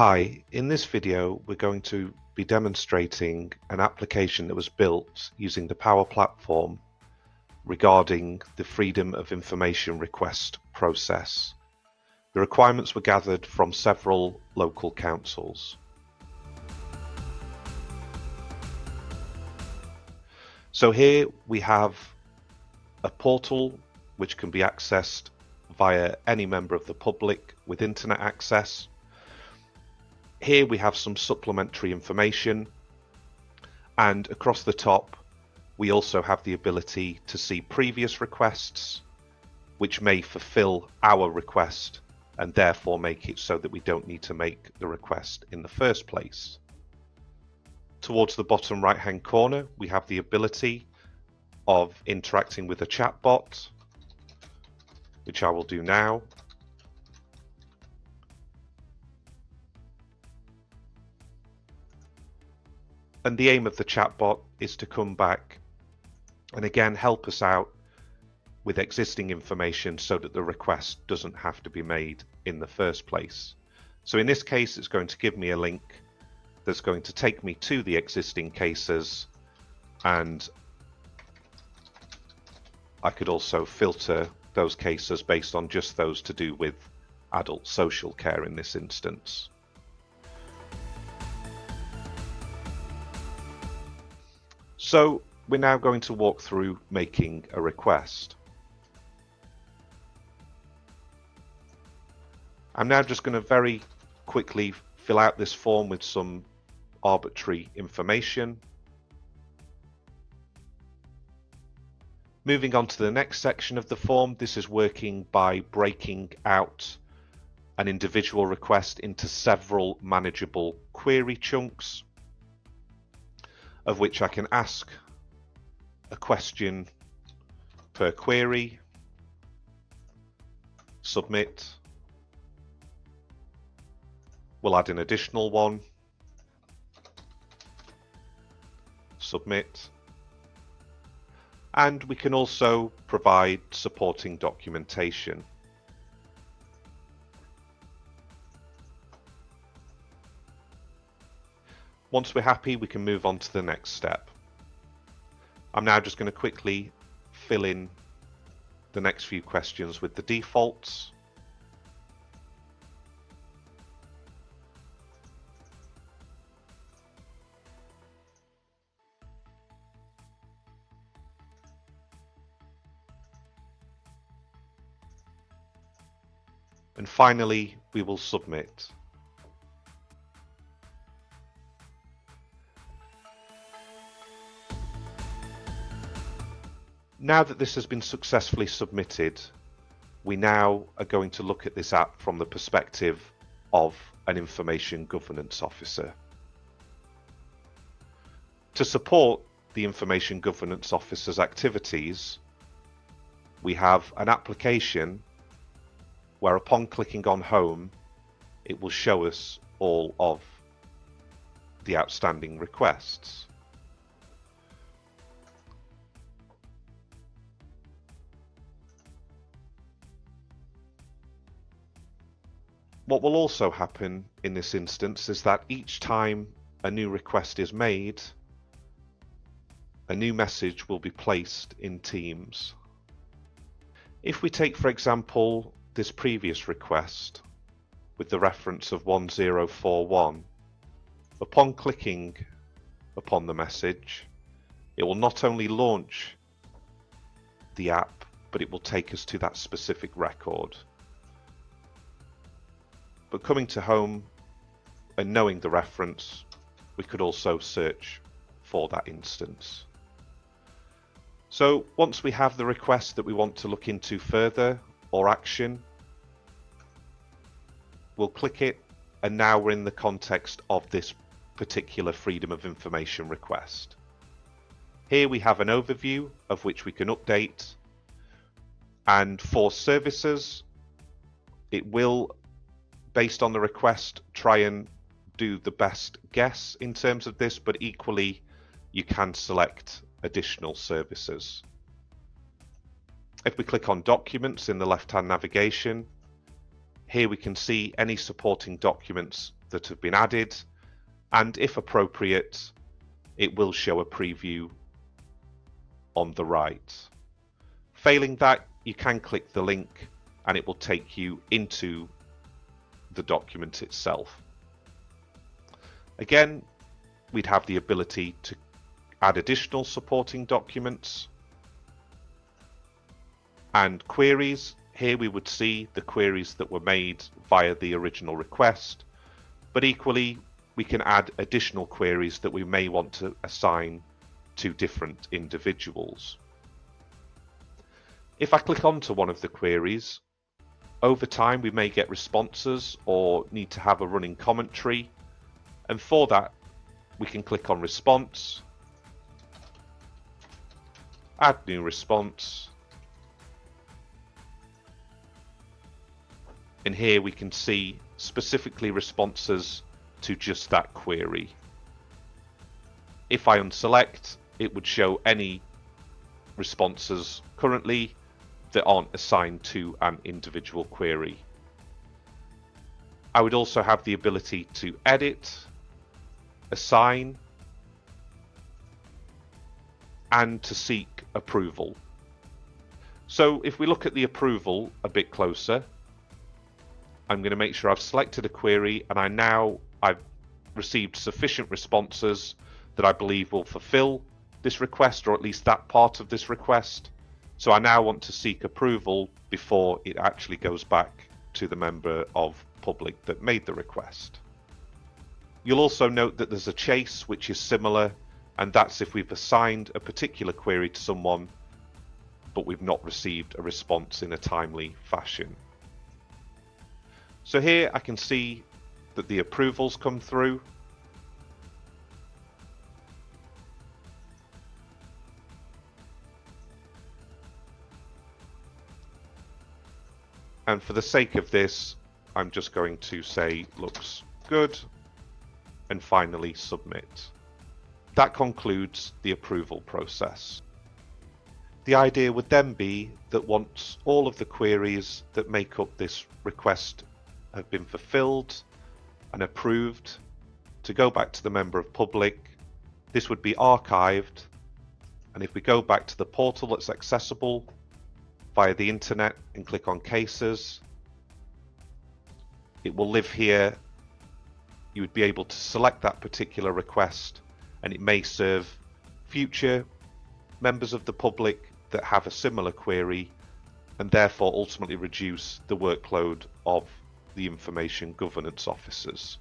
Hi, in this video we're going to be demonstrating an application that was built using the Power Platform regarding the Freedom of Information request process. The requirements were gathered from several local councils. So here we have a portal which can be accessed via any member of the public with internet access. Here we have some supplementary information, and across the top we also have the ability to see previous requests which may fulfill our request and therefore make it so that we don't need to make the request in the first place. Towards the bottom right hand corner we have the ability of interacting with a chatbot, which I will do now. And the aim of the chatbot is to come back and again help us out with existing information so that the request doesn't have to be made in the first place. So in this case it's going to give me a link that's going to take me to the existing cases, and I could also filter those cases based on just those to do with adult social care in this instance. So we're now going to walk through making a request. I'm now just going to very quickly fill out this form with some arbitrary information. Moving on to the next section of the form, this is working by breaking out an individual request into several manageable query chunks, of which I can ask a question per query, submit, we'll add an additional one, submit, and we can also provide supporting documentation. Once we're happy, we can move on to the next step. I'm now just going to quickly fill in the next few questions with the defaults. And finally, we will submit. Now that this has been successfully submitted, we now are going to look at this app from the perspective of an information governance officer. To support the information governance officer's activities, we have an application where upon clicking on Home, it will show us all of the outstanding requests. What will also happen in this instance is that each time a new request is made, a new message will be placed in Teams. If we take, for example, this previous request with the reference of 1041, upon clicking upon the message, it will not only launch the app, but it will take us to that specific record. But coming to Home and knowing the reference, we could also search for that instance. So once we have the request that we want to look into further or action, we'll click it, and now we're in the context of this particular Freedom of Information request. Here we have an overview of which we can update, and for services, it will, based on the request, try and do the best guess in terms of this, but equally you can select additional services. If we click on Documents in the left-hand navigation, here we can see any supporting documents that have been added, and if appropriate, it will show a preview on the right. Failing that, you can click the link and it will take you into the document itself. Again, we'd have the ability to add additional supporting documents and queries. Here we would see the queries that were made via the original request, but equally we can add additional queries that we may want to assign to different individuals. If I click onto one of the queries, over time we may get responses or need to have a running commentary, and for that we can click on response, add new response, and here we can see specifically responses to just that query. If I unselect, it would show any responses currently that aren't assigned to an individual query. I would also have the ability to edit, assign, and to seek approval. So if we look at the approval a bit closer, I'm going to make sure I've selected a query and I've received sufficient responses that I believe will fulfill this request, or at least that part of this request. So I now want to seek approval before it actually goes back to the member of public that made the request. You'll also note that there's a chase which is similar, and that's if we've assigned a particular query to someone but we've not received a response in a timely fashion. So here I can see that the approvals come through. And for the sake of this, I'm just going to say looks good and finally submit. That concludes the approval process. The idea would then be that once all of the queries that make up this request have been fulfilled and approved, to go back to the member of public, this would be archived, and if we go back to the portal that's accessible via the internet and click on cases, it will live here. You would be able to select that particular request, and it may serve future members of the public that have a similar query, and therefore ultimately reduce the workload of the information governance officers.